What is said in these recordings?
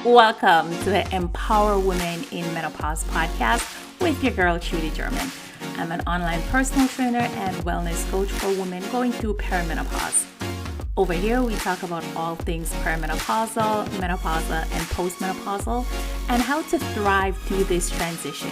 Welcome to the Empower Women in Menopause podcast with your girl, Trudie German. I'm an online personal trainer and wellness coach for women going through perimenopause. Over here, we talk about all things perimenopausal, menopausal, and postmenopausal, and how to thrive through this transition.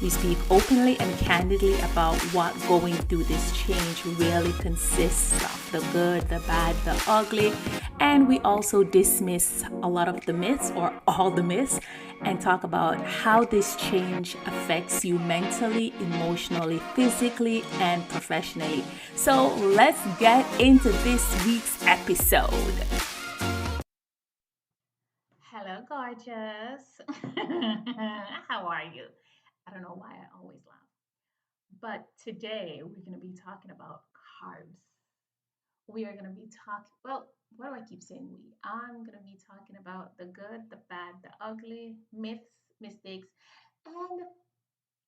We speak openly and candidly about what going through this change really consists of, the good, the bad, the ugly, and we also dismiss a lot of the myths or all the myths and talk about how this change affects you mentally, emotionally, physically, and professionally. So let's get into this week's episode. Hello, gorgeous. How are you? I don't know why I always laugh. But today we're going to be talking about carbs. We are going to be talking, well, what do I keep saying we? I'm going to be talking about the good, the bad, the ugly, myths, mistakes, and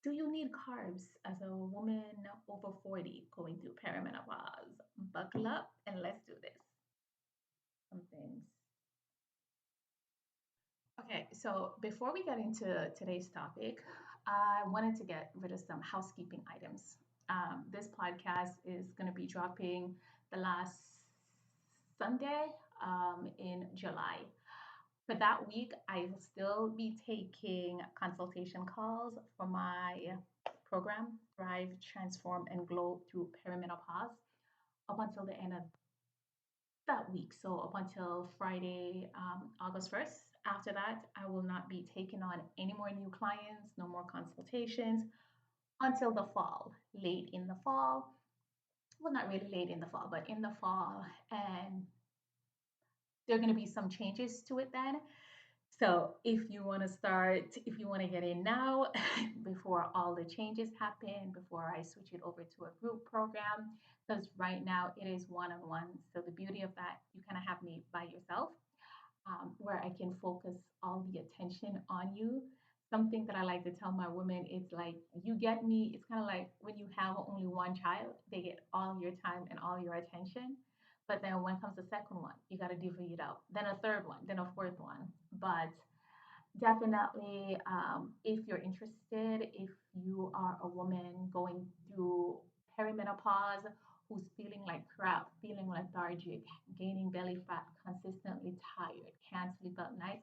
do you need carbs as a woman over 40 going through perimenopause? Buckle up and let's do this. Some things. Okay, so before we get into today's topic, I wanted to get rid of some housekeeping items. This podcast is going to be dropping the last Sunday in July. For that week, I will still be taking consultation calls for my program, Thrive, Transform, and Glow through Perimenopause, up until the end of that week. So up until Friday, August 1st. After that, I will not be taking on any more new clients, no more consultations until the fall, late in the fall. Well, not really late in the fall, but in the fall. And there are going to be some changes to it then. So if you want to start, if you want to get in now, before all the changes happen, before I switch it over to a group program, because right now it is one-on-one. So the beauty of that, you kind of have me by yourself, where I can focus all the attention on you. Something that I like to tell my women is like, you get me. It's kind of like when you have only one child, they get all your time and all your attention. But then when comes the second one, you got to divvy it up. Then a third one, then a fourth one. But definitely, if you're interested, if you are a woman going through perimenopause who's feeling like crap, feeling lethargic, gaining belly fat, consistently tired, can't sleep at night,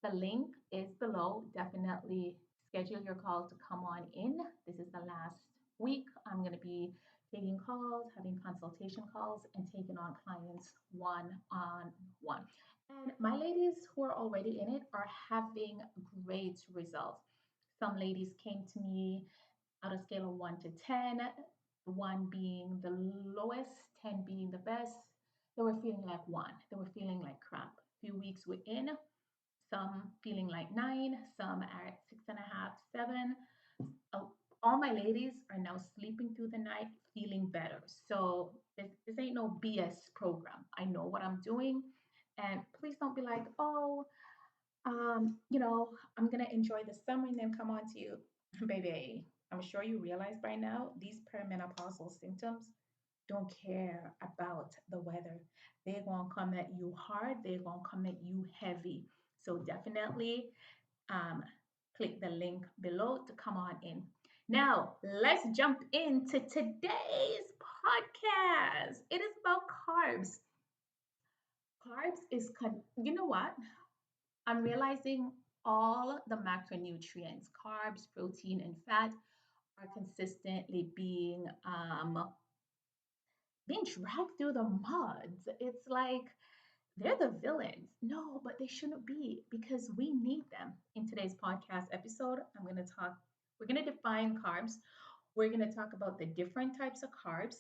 the link is below. Definitely schedule your call to come on in. This is the last week. I'm going to be taking calls, having consultation calls, and taking on clients one on one. And my ladies who are already in it are having great results. Some ladies came to me on a scale of 1 to 10, 1 being the lowest, 10 being the best. They were feeling like 1. They were feeling like crap. A few weeks were in, some feeling like 9, some are at 6.5, 7. All my ladies are now sleeping through the night, feeling better. So this ain't no BS program. I know what I'm doing. And please don't be like, oh, I'm gonna enjoy the summer and then come on to you. Baby, I'm sure you realize by now these perimenopausal symptoms don't care about the weather. They're gonna come at you hard, they're gonna come at you heavy. So definitely um, click the link below to come on in. Now, let's jump into today's podcast. It is about carbs. Carbs is, you know what? I'm realizing all the macronutrients, carbs, protein, and fat, are consistently being dragged through the mud. It's like they're the villains. No, but they shouldn't be because we need them. In today's podcast episode, we're going to define carbs. We're going to talk about the different types of carbs,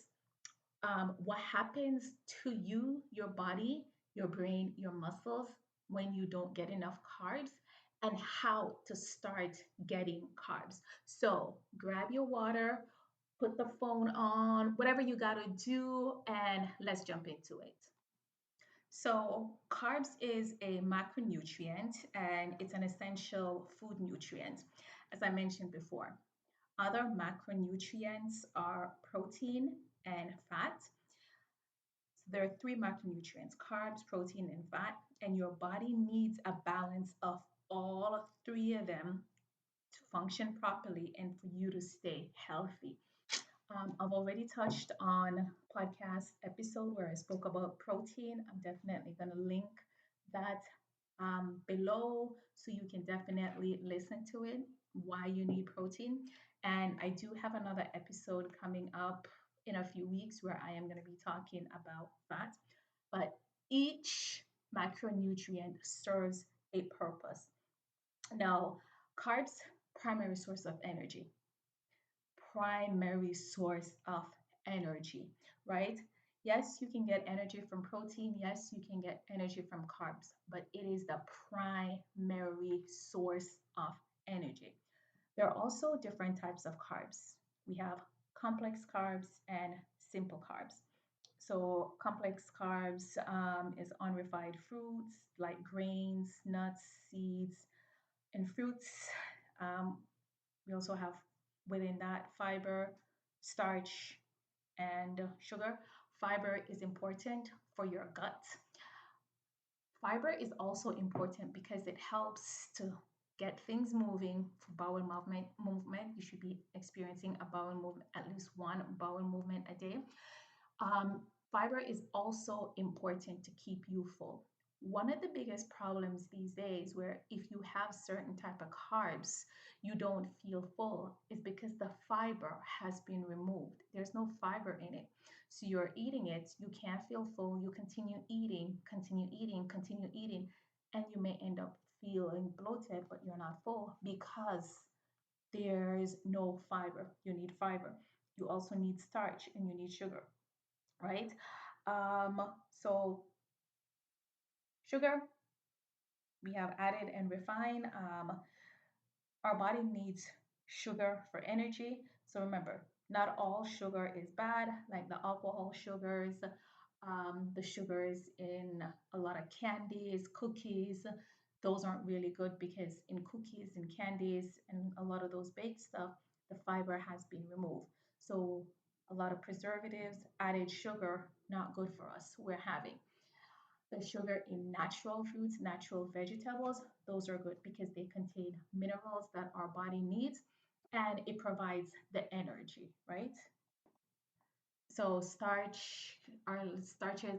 what happens to you, your body, your brain, your muscles when you don't get enough carbs, and how to start getting carbs. So grab your water, put the phone on, whatever you got to do, and let's jump into it. So, carbs is a macronutrient and it's an essential food nutrient, as I mentioned before. Other macronutrients are protein and fat. So there are three macronutrients: carbs, protein, and fat. and your body needs a balance of all three of them to function properly and for you to stay healthy. I've already touched on podcast episode where I spoke about protein. I'm definitely going to link that below so you can definitely listen to it, why you need protein. And I do have another episode coming up in a few weeks where I am going to be talking about that. But each macronutrient serves a purpose. Now, carbs, primary source of energy, primary source of energy, right? Yes, you can get energy from protein. Yes, you can get energy from carbs, but it is the primary source of energy. There are also different types of carbs. We have complex carbs and simple carbs. So, complex carbs is unrefined fruits like grains, nuts, seeds, and fruits. Um, we also have within that fiber, starch, and sugar. Fiber is important for your gut. Fiber is also important because it helps to get things moving for bowel movement. You should be experiencing a bowel movement, at least one bowel movement a day. Fiber is also important to keep you full. One of the biggest problems these days where if you have certain type of carbs, you don't feel full is because the fiber has been removed. There's no fiber in it. So you're eating it, you can't feel full, you continue eating, continue eating, continue eating, and you may end up feeling bloated, but you're not full because there's no fiber. You need fiber. You also need starch and you need sugar, right? So sugar, we have added and refined. Our body needs sugar for energy. So remember, not all sugar is bad, like the alcohol sugars, the sugars in a lot of candies, cookies. Those aren't really good because in cookies and candies and a lot of those baked stuff, the fiber has been removed. So a lot of preservatives, added sugar, not good for us. We're having the sugar in natural fruits, natural vegetables, those are good because they contain minerals that our body needs and it provides the energy, right? So starches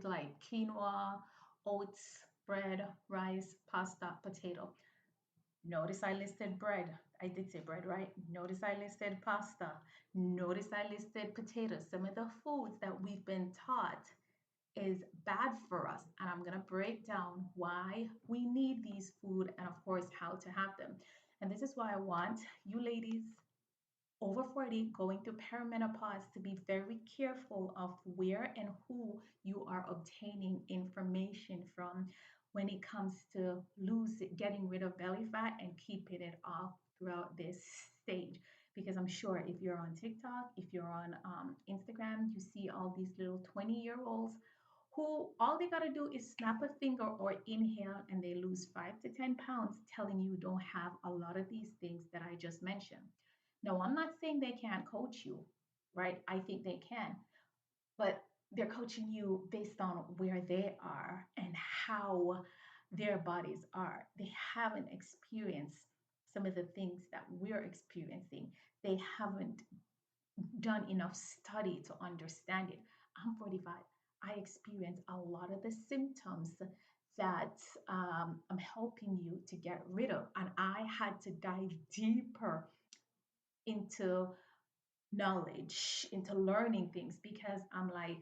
like quinoa, oats, bread, rice, pasta, potato. Notice I listed bread. I did say bread, right? Notice I listed pasta. Notice I listed potatoes. Some of the foods that we've been taught is bad for us. And I'm going to break down why we need these food and, of course, how to have them. And this is why I want you ladies over 40 going through perimenopause to be very careful of where and who you are obtaining information from when it comes to getting rid of belly fat and keeping it off throughout this stage. Because I'm sure if you're on TikTok, if you're on Instagram, you see all these little 20-year-olds who all they got to do is snap a finger or inhale and they lose 5 to 10 pounds, telling you don't have a lot of these things that I just mentioned. No, I'm not saying they can't coach you, right? I think they can, but they're coaching you based on where they are and how their bodies are. They haven't experienced some of the things that we're experiencing. They haven't done enough study to understand it. I'm 45. I experience a lot of the symptoms that I'm helping you to get rid of. And I had to dive deeper into knowledge, into learning things because I'm like,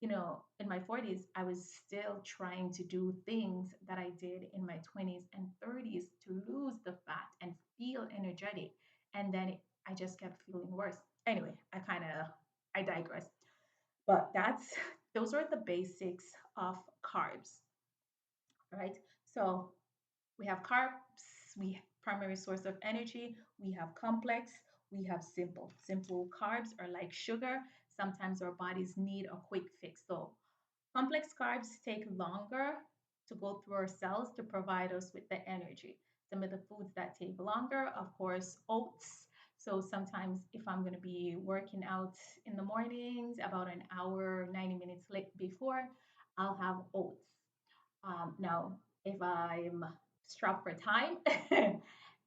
in my 40s, I was still trying to do things that I did in my 20s and 30s to lose the fat and feel energetic. And then I just kept feeling worse. Anyway, I digress. But those are the basics of carbs, right? So we have carbs, we have primary source of energy, we have complex, we have simple. Simple carbs are like sugar. Sometimes our bodies need a quick fix. So complex carbs take longer to go through our cells to provide us with the energy. Some of the foods that take longer, of course, oats. So sometimes if I'm going to be working out in the mornings, about an hour, 90 minutes late before, I'll have oats. Now, If I'm strapped for time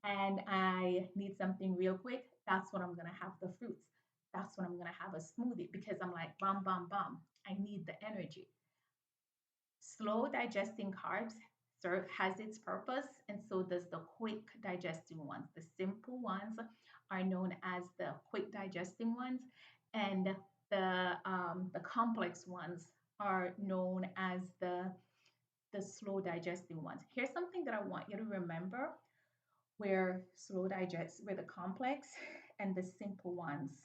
and I need something real quick, that's when I'm gonna have the fruits. That's when I'm gonna have a smoothie because I'm like, bam, bam, bam. I need the energy. Slow digesting carbs serve has its purpose, and so does the quick digesting ones. The simple ones are known as the quick digesting ones, and the complex ones are known as the slow digesting ones. Here's something that I want you to remember where the complex and the simple ones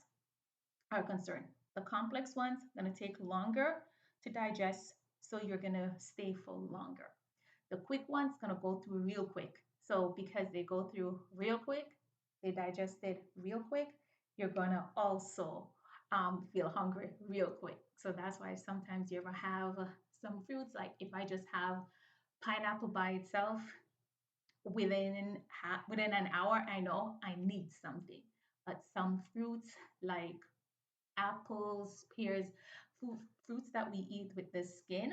are concerned. The complex ones are going to take longer to digest, so you're going to stay full longer. The quick ones going to go through real quick. So because they go through real quick, they digest it real quick, you're going to also feel hungry real quick. So that's why sometimes you ever have some fruits, like if I just have pineapple by itself, within an hour, I know I need something. But some fruits like apples, pears, fruits that we eat with the skin,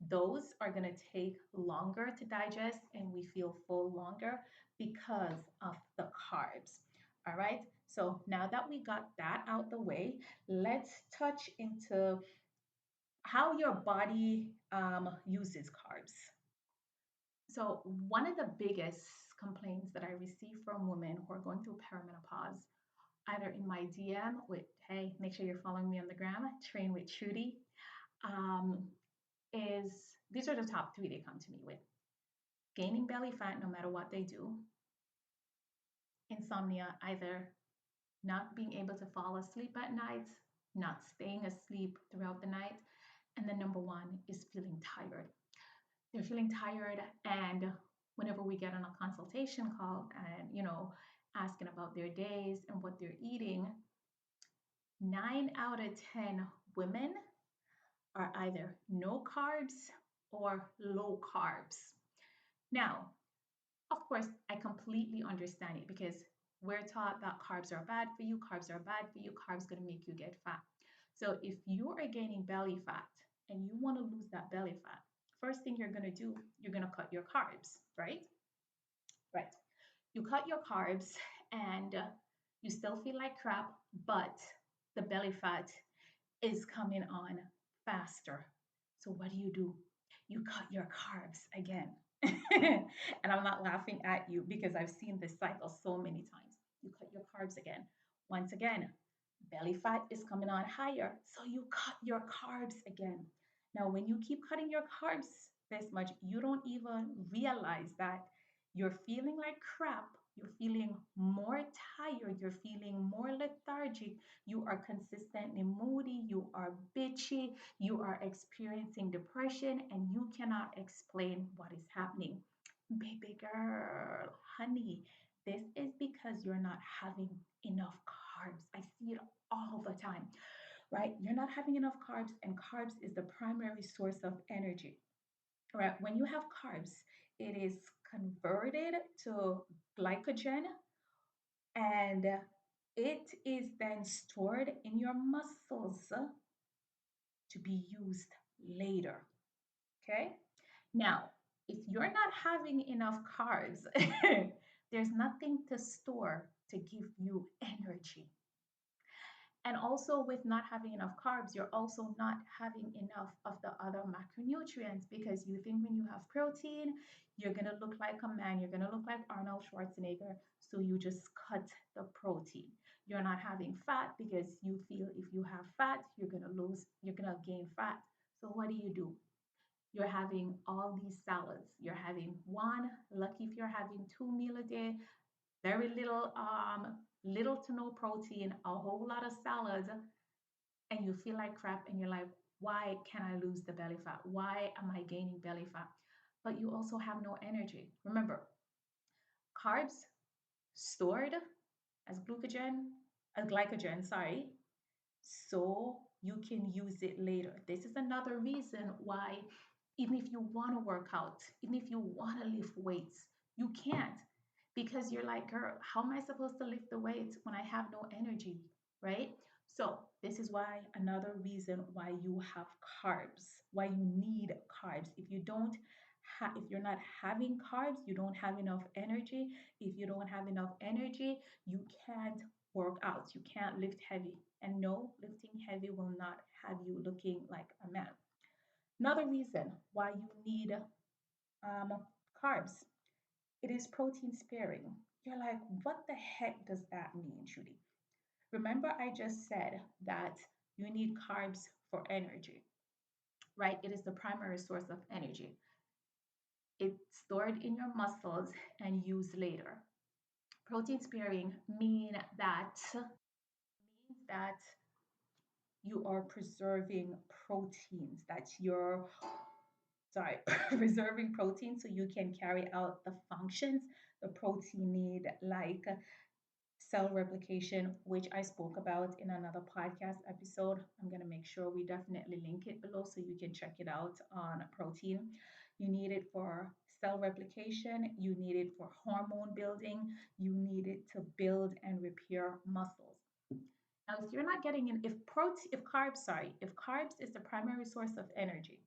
those are going to take longer to digest and we feel full longer because of the carbs. All right. So now that we got that out the way, let's touch into how your body uses carbs. So, one of the biggest complaints that I receive from women who are going through perimenopause, either in my DM with, hey, make sure you're following me on the gram, train with Trudie, um, is these are the top three they come to me with: gaining belly fat no matter what they do, insomnia, either not being able to fall asleep at night, not staying asleep throughout the night, and the number one is feeling tired. They're feeling tired, and whenever we get on a consultation call and asking about their days and what they're eating, 9 out of 10 women are either no carbs or low carbs. Now, of course, I completely understand it because we're taught that carbs are bad for you, carbs are bad for you, carbs going to make you get fat. So if you are gaining belly fat and you want to lose that belly fat, first thing you're going to do, you're going to cut your carbs, right? Right. You cut your carbs and you still feel like crap, but the belly fat is coming on faster. So what do? You cut your carbs again. And I'm not laughing at you because I've seen this cycle so many times. You cut your carbs again. Once again, belly fat is coming on higher. So you cut your carbs again. Now, when you keep cutting your carbs this much, you don't even realize that you're feeling like crap. You're feeling more tired. You're feeling more lethargic. You are consistently moody. You are bitchy. You are experiencing depression and you cannot explain what is happening. Baby girl, honey, this is because you're not having enough carbs. I see it all the time, right? You're not having enough carbs, and carbs is the primary source of energy, right? When you have carbs, it is converted to glycogen and it is then stored in your muscles to be used later. Okay. Now, if you're not having enough carbs, there's nothing to store to give you energy. And also, with not having enough carbs, you're also not having enough of the other macronutrients because you think when you have protein, you're going to look like a man, you're going to look like Arnold Schwarzenegger. So you just cut the protein. You're not having fat because you feel if you have fat, you're going to gain fat. So what do? You're having all these salads. You're having one, lucky if you're having 2 meal a day, very little to no protein, a whole lot of salads, and you feel like crap and you're like, why can I lose the belly fat? Why am I gaining belly fat? But you also have no energy. Remember, carbs stored as glycogen, sorry, so you can use it later. This is another reason why, even if you want to work out, even if you want to lift weights, you can't because you're like, girl, how am I supposed to lift the weights when I have no energy, right? So, this is why another reason why you have carbs, why you need carbs. If you don't if you're not having carbs, you don't have enough energy. If you don't have enough energy, you can't work out. You can't lift heavy. And no, lifting heavy will not have you looking like a man. Another reason why you need um, carbs, it is protein sparing. You're like, what the heck does that mean, Trudie? Remember, I just said that you need carbs for energy, right? It is the primary source of energy. It's stored in your muscles and used later. Protein sparing means that you are preserving proteins, that you're sorry, preserving protein so you can carry out the functions the protein need, like cell replication, which I spoke about in another podcast episode. I'm going to make sure we definitely link it below so you can check it out on protein. You need it for cell replication, you need it for hormone building, you need it to build and repair muscles. Now, if you're not getting in, if carbs is the primary source of energy,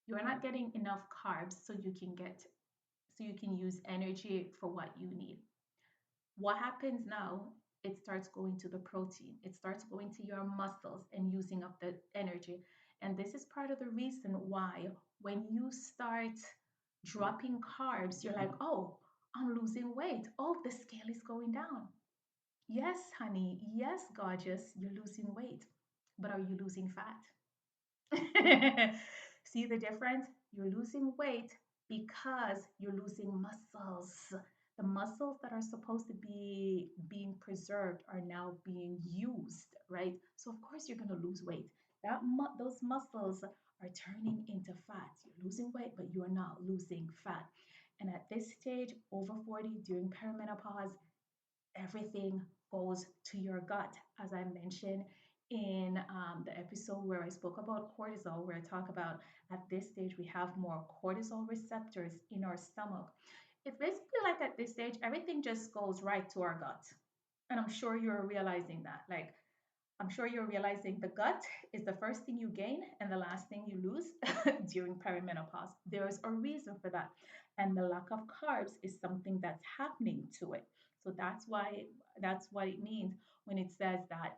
you are not getting enough carbs so you can use energy for what you need. What happens now? It starts going to the protein. It starts going to your muscles and using up the energy. And this is part of the reason why when you start dropping carbs, you're like, oh, I'm losing weight. Oh, the scale is going down. Yes, honey. Yes, gorgeous. You're losing weight. But are you losing fat? See the difference? You're losing weight because you're losing muscles. The muscles that are supposed to be being preserved are now being used, right? So of course you're going to lose weight. Those muscles are turning into fat. You're losing weight, but you're not losing fat. And at this stage, over 40, during perimenopause, everything goes to your gut, as I mentioned in the episode where I spoke about cortisol, where I talk about at this stage we have more cortisol receptors in our stomach. It's basically like at this stage, everything just goes right to our gut. And I'm sure you're realizing that. Like, I'm sure you're realizing the gut is the first thing you gain and the last thing you lose during perimenopause. There's a reason for that. And the lack of carbs is something that's happening to it. So that's what it means when it says that,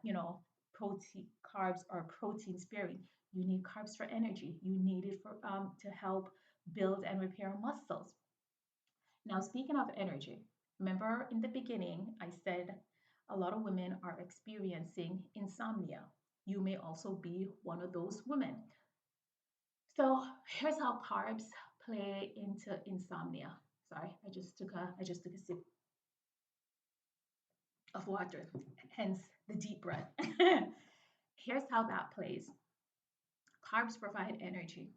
protein carbs are protein sparing. You need carbs for energy. You need it for to help build and repair muscles. Now, speaking of energy, remember in the beginning, I said a lot of women are experiencing insomnia. You may also be one of those women. So here's how carbs play into insomnia. Sorry, I just took a sip of water, hence the deep breath. Here's how that plays. Carbs provide energy.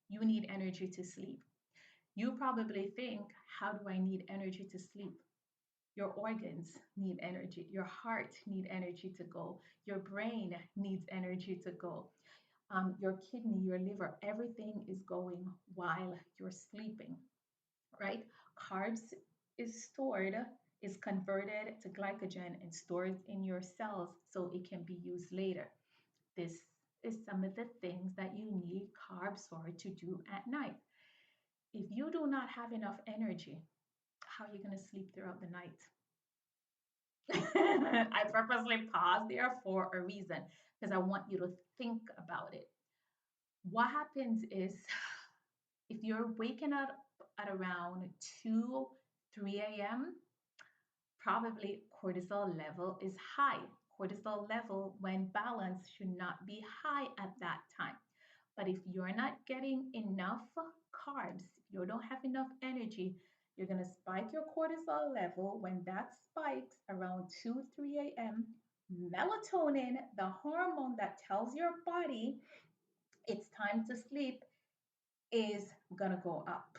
You need energy to sleep. You probably think, how do I need energy to sleep? Your organs need energy. Your heart need energy to go. Your brain needs energy to go. Your kidney, your liver, everything is going while you're sleeping, right? Carbs is stored, is converted to glycogen and stored in your cells so it can be used later. This is some of the things that you need carbs for to do at night. If you do not have enough energy, how are you going to sleep throughout the night? I purposely paused there for a reason because I want you to think about it. What happens is if you're waking up at around 2, 3 a.m., probably cortisol level is high. Cortisol level, when balanced, should not be high at that time. But if you're not getting enough carbs, if you don't have enough energy, you're going to spike your cortisol level. When that spikes around 2, 3 a.m., melatonin, the hormone that tells your body it's time to sleep, is going to go up.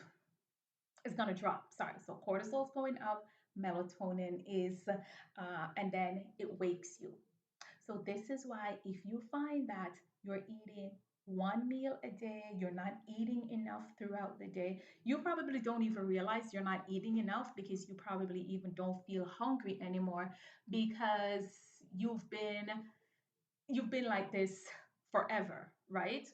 It's going to drop. Sorry. So cortisol is going up, melatonin is, and then it wakes you. So this is why if you find that you're eating one meal a day, you're not eating enough throughout the day, you probably don't even realize you're not eating enough because you probably even don't feel hungry anymore because you've been like this forever, right?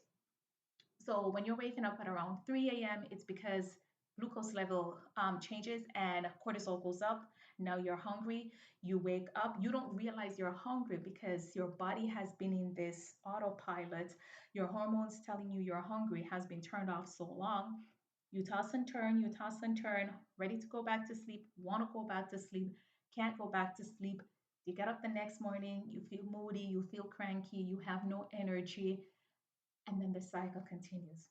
So when you're waking up at around 3 a.m., it's because glucose level changes and cortisol goes up. Now you're hungry. You wake up. You don't realize you're hungry because your body has been in this autopilot. Your hormones telling you you're hungry has been turned off so long. You toss and turn, you toss and turn, ready to go back to sleep, want to go back to sleep, can't go back to sleep. You get up the next morning, you feel moody, you feel cranky, you have no energy, and then the cycle continues.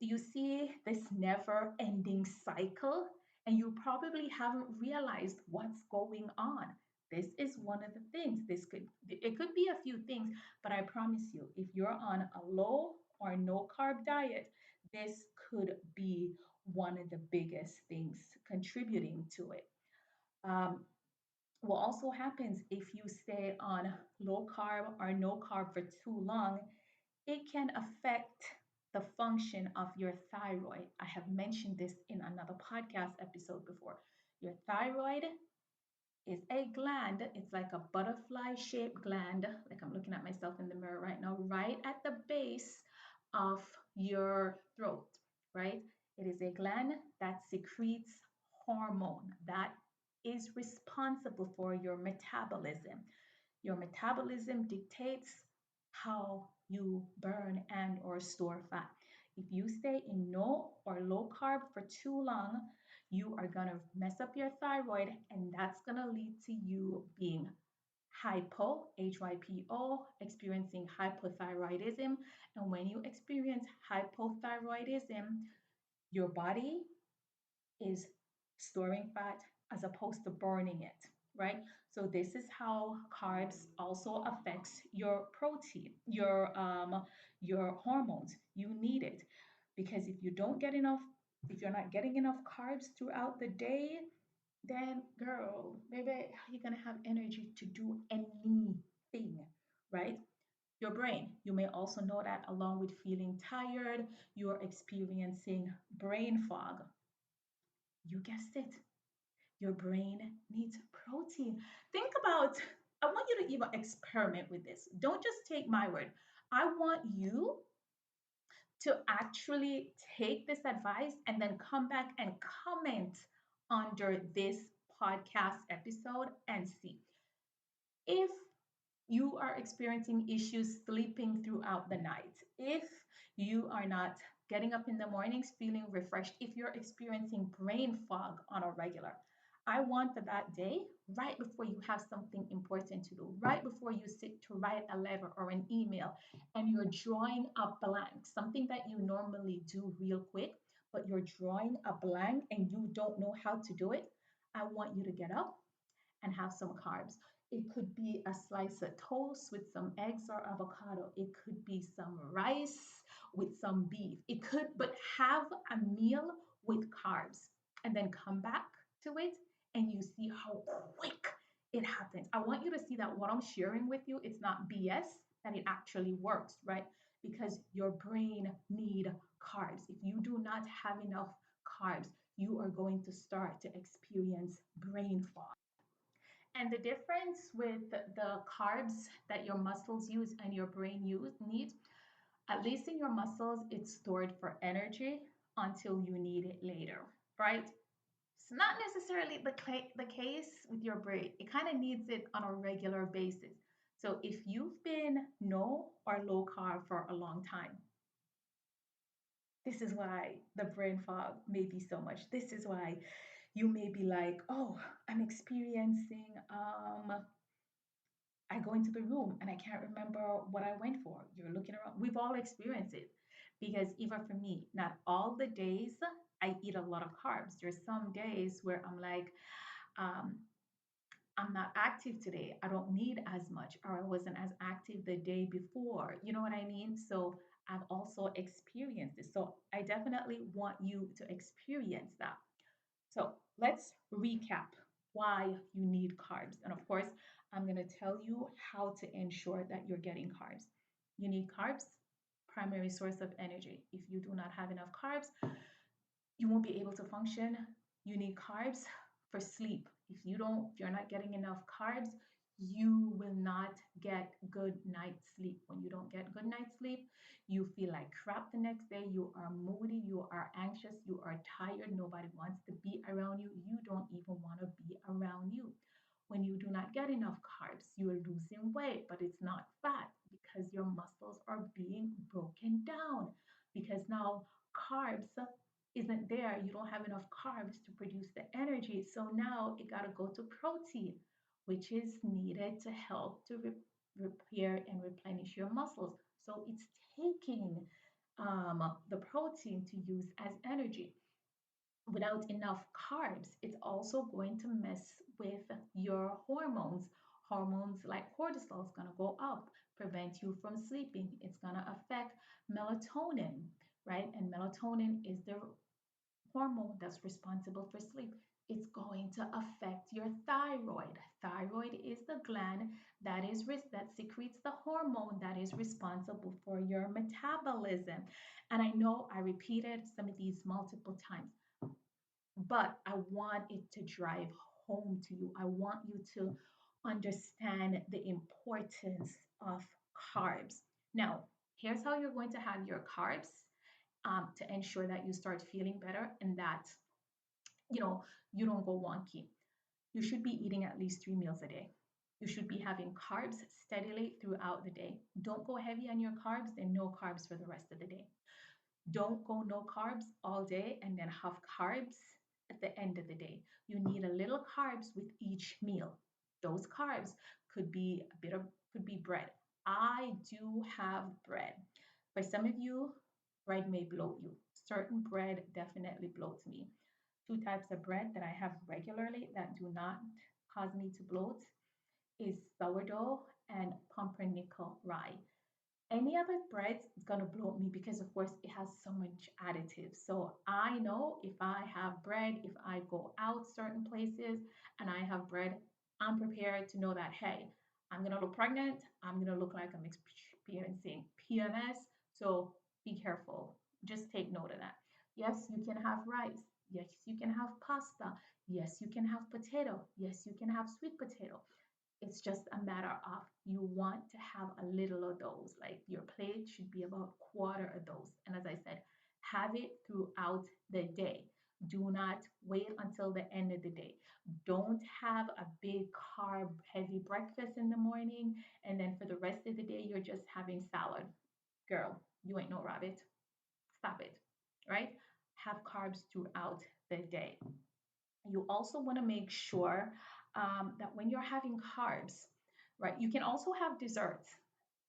Do you see this never ending cycle? And you probably haven't realized what's going on. This is one of the things. It could be a few things, but I promise you, if you're on a low or no carb diet, this could be one of the biggest things contributing to it. Um, what also happens if you stay on low carb or no carb for too long, it can affect the function of your thyroid. I have mentioned this in another podcast episode before. Your thyroid is a gland. It's like a butterfly shaped gland, like I'm looking at myself in the mirror right now, right at the base of your throat, right? It is a gland that secretes hormone that is responsible for your metabolism. Your metabolism dictates how you burn and or store fat. If you stay in no or low carb for too long, you are going to mess up your thyroid, and that's going to lead to you being hypo, experiencing hypothyroidism. And when you experience hypothyroidism, your body is storing fat as opposed to burning it, right? So this is how carbs also affects your protein, your hormones. You need it because if you don't get enough, if you're not getting enough carbs throughout the day, then girl, baby, how you gonna have energy to do anything, right? Your brain, you may also know that along with feeling tired, you're experiencing brain fog. You guessed it. Your brain needs protein. Think about, I want you to even experiment with this. Don't just take my word. I want you to actually take this advice and then come back and comment under this podcast episode and see if you are experiencing issues sleeping throughout the night, if you are not getting up in the mornings feeling refreshed, if you're experiencing brain fog on a regular, I want that day, right before you have something important to do, right before you sit to write a letter or an email, and you're drawing a blank, something that you normally do real quick, but you're drawing a blank and you don't know how to do it. I want you to get up and have some carbs. It could be a slice of toast with some eggs or avocado. It could be some rice with some beef. It could, but have a meal with carbs and then come back to it and you see how quick it happens. I want you to see that what I'm sharing with you, it's not BS, that it actually works, right? Because your brain need carbs. If you do not have enough carbs, you are going to start to experience brain fog. And the difference with the carbs that your muscles use and your brain needs, at least in your muscles, it's stored for energy until you need it later, right? It's not necessarily the case with your brain. It kind of needs it on a regular basis. So if you've been no or low carb for a long time, this is why the brain fog may be so much. This is why you may be like, oh, I'm experiencing I go into the room and I can't remember what I went for. You're looking around. We've all experienced it because even for me, not all the days I eat a lot of carbs. There's some days where I'm like, um, I'm not active today. I don't need as much, or I wasn't as active the day before. You know what I mean? So I've also experienced this. So I definitely want you to experience that. So let's recap why you need carbs. And of course, I'm going to tell you how to ensure that you're getting carbs. You need carbs, primary source of energy. If you do not have enough carbs, you won't be able to function. You need carbs for sleep. If you're not getting enough carbs, you will not get good night's sleep. When you don't get good night's sleep, you feel like crap the next day. You are moody, you are anxious, you are tired. Nobody wants to be around you. You don't even want to be around you. When you do not get enough carbs, you are losing weight, but it's not fat because your muscles are being broken down. Because now carbs isn't there. You don't have enough carbs to produce the energy. So now it got to go to protein, which is needed to help to repair and replenish your muscles. So it's taking the protein to use as energy. Without enough carbs, it's also going to mess with your hormones. Hormones like cortisol is going to go up, prevent you from sleeping. It's going to affect melatonin, right? And melatonin is the hormone that's responsible for sleep. It's going to affect your thyroid. Thyroid is the gland that secretes the hormone that is responsible for your metabolism. And I know I repeated some of these multiple times, but I want it to drive home to you. I want you to understand the importance of carbs. Now, here's how you're going to have your carbs to ensure that you start feeling better and that you don't go wonky. You should be eating at least 3 meals a day. You should be having carbs steadily throughout the day. Don't go heavy on your carbs, then no carbs for the rest of the day. Don't go no carbs all day and then have carbs at the end of the day. You need a little carbs with each meal. Those carbs could be bread. I do have bread. For some of you, bread may bloat you. Certain bread definitely bloats me. Two types of bread that I have regularly that do not cause me to bloat is sourdough and pumpernickel rye. Any other bread is gonna bloat me because of course it has so much additives. So I know if I have bread, if I go out certain places and I have bread, I'm prepared to know that hey, I'm gonna look pregnant, I'm gonna look like I'm experiencing PMS. So be careful. Just take note of that. Yes, you can have rice. Yes, you can have pasta. Yes, you can have potato. Yes, you can have sweet potato. It's just a matter of you want to have a little of those. Like your plate should be about a quarter of those. And as I said, have it throughout the day. Do not wait until the end of the day. Don't have a big carb heavy breakfast in the morning and then for the rest of the day you're just having salad. Girl, you ain't no rabbit. Stop it, right? Have carbs throughout the day. You also want to make sure that when you're having carbs, right, you can also have desserts.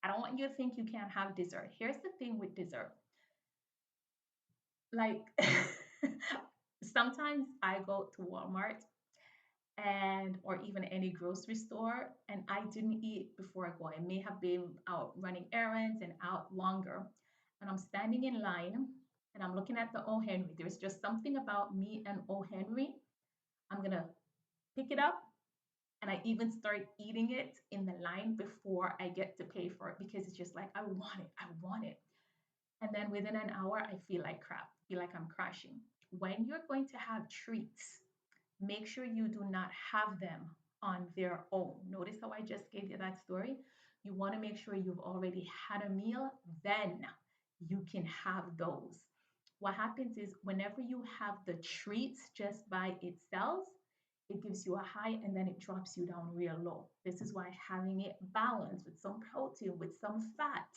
I don't want you to think you can't have dessert. Here's the thing with dessert. Like sometimes I go to Walmart and or even any grocery store and I didn't eat before I go. I may have been out running errands and out longer. And I'm standing in line and I'm looking at the O. Henry. There's just something about me and O. Henry. I'm gonna pick it up and I even start eating it in the line before I get to pay for it because it's just like I want it, I want it. And then within an hour, I feel like crap, feel like I'm crashing. When you're going to have treats, make sure you do not have them on their own. Notice how I just gave you that story? You want to make sure you've already had a meal, then you can have those. What happens is whenever you have the treats just by itself, it gives you a high and then it drops you down real low. This is why having it balanced with some protein, with some fat,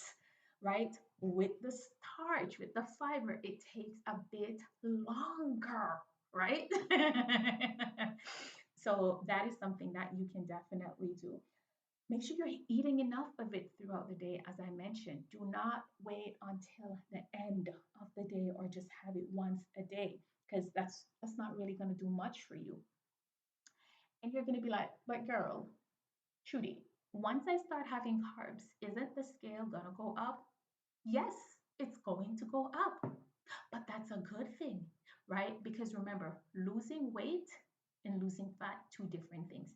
right? With the starch, with the fiber, it takes a bit longer, right? So that is something that you can definitely do. Make sure you're eating enough of it throughout the day, as I mentioned. Do not wait until the end of the day or just have it once a day because that's not really going to do much for you. And you're going to be like, but girl, Trudie, once I start having carbs, isn't the scale going to go up? Yes, it's going to go up. But that's a good thing, right? Because remember, losing weight and losing fat, two different things.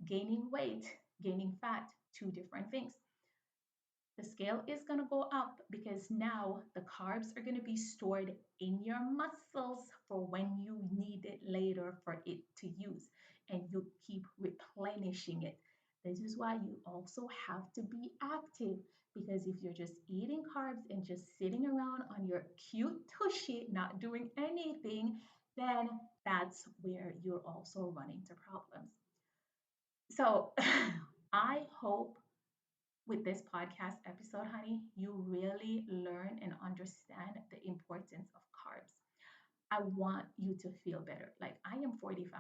Gaining weight, gaining fat, two different things. The scale is going to go up because now the carbs are going to be stored in your muscles for when you need it later for it to use. And you keep replenishing it. This is why you also have to be active, because if you're just eating carbs and just sitting around on your cute tushy, not doing anything, then that's where you're also running into problems. So I hope with this podcast episode, honey, you really learn and understand the importance of carbs. I want you to feel better. Like, I am 45.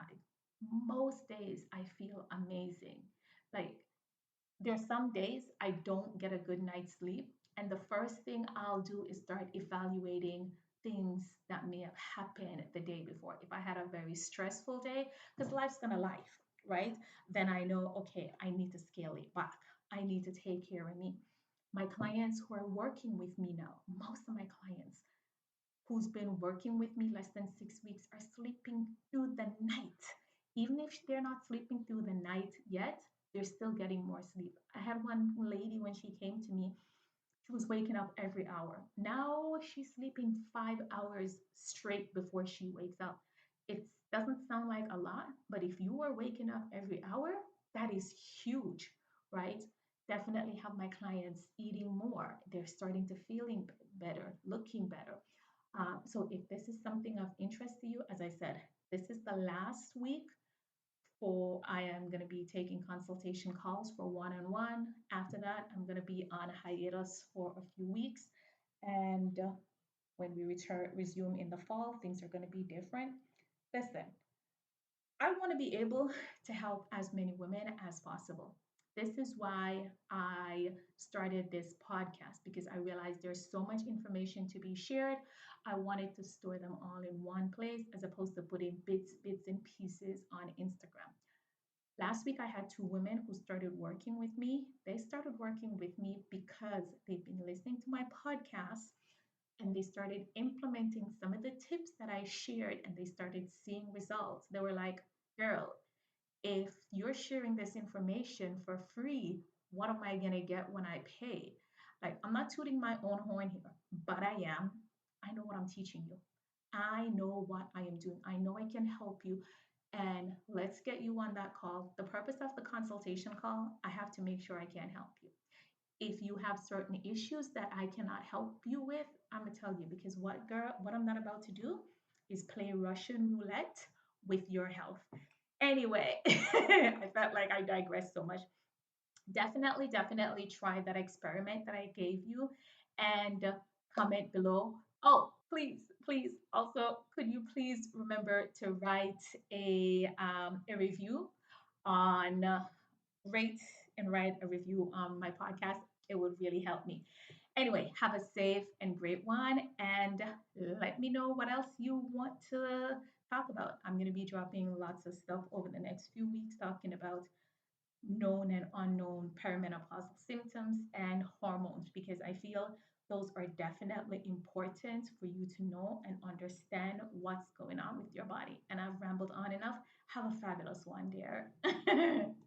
Most days I feel amazing. Like, there's some days I don't get a good night's sleep. And the first thing I'll do is start evaluating things that may have happened the day before. If I had a very stressful day, because life's gonna life, right? Then I know, okay, I need to scale it back. I need to take care of me. My clients who are working with me now, most of my clients who's been working with me less than 6 weeks are sleeping through the night. Even if they're not sleeping through the night yet, they're still getting more sleep. I had one lady when she came to me, she was waking up every hour. Now she's sleeping 5 hours straight before she wakes up. It doesn't sound like a lot, but if you are waking up every hour, that is huge, right? Definitely have my clients eating more. They're starting to feeling better, looking better. So if this is something of interest to you, as I said, this is the last week for I am going to be taking consultation calls for one-on-one. After that, I'm going to be on hiatus for a few weeks. And when we resume in the fall, things are going to be different. Listen, I want to be able to help as many women as possible. This is why I started this podcast, because I realized there's so much information to be shared. I wanted to store them all in one place as opposed to putting bits and pieces on Instagram. Last week, I had two women who started working with me. They started working with me because they've been listening to my podcast and they started implementing some of the tips that I shared and they started seeing results. They were like, girl, if you're sharing this information for free, what am I going to get when I pay? Like, I'm not tooting my own horn here, but I am. I know what I'm teaching you. I know what I am doing. I know I can help you. And let's get you on that call. The purpose of the consultation call, I have to make sure I can help you. If you have certain issues that I cannot help you with, I'm gonna tell you, because what I'm not about to do is play Russian roulette with your health. Anyway, I felt like I digressed so much. Definitely try that experiment that I gave you and comment below. Oh, please. Also, could you please remember to write a review on rate and write a review on my podcast. It would really help me. Anyway, have a safe and great one, and let me know what else you want to talk about. I'm going to be dropping lots of stuff over the next few weeks talking about known and unknown perimenopausal symptoms and hormones, because I feel those are definitely important for you to know and understand what's going on with your body. And I've rambled on enough. Have a fabulous one, dear.